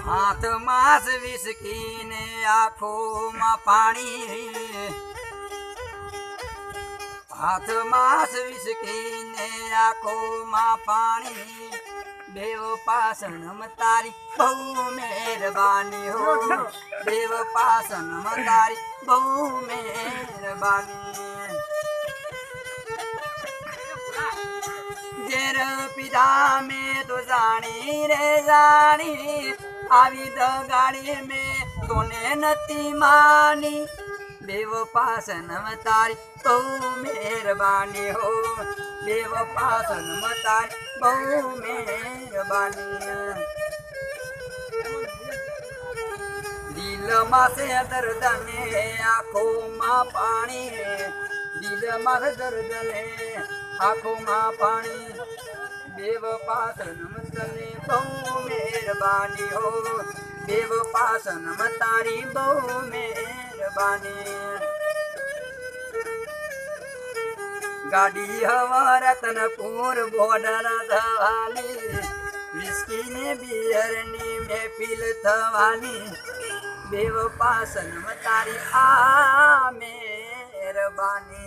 हाथ मास विस्की ने आँखों में पानी हाथ मास विस्की ने आँखों में पानी देव पासनम तारी बहु मेहरबानी हो देव पासनम तारी बहु मेहरबानी जेर पिता में तो जानी रे जानी आवी द गाड़ी में तोने नती मानी देव पासनम तारी बहु मेहरबानी हो देव पासनम तारी बहु मेहरबानी दिल में से दर्द ने आँखों में पानी दिल में दर्द ने आँखों में पानी देव पासनम तने बहु मेहरबानी हो देव पासनम तारी बहु मेहरबानी गाड़ी हवा रतनपुर बॉर्डर धवानी विस्की ने बियरनी में पील थवानी देव पासनम तारी आ मेहरबानी।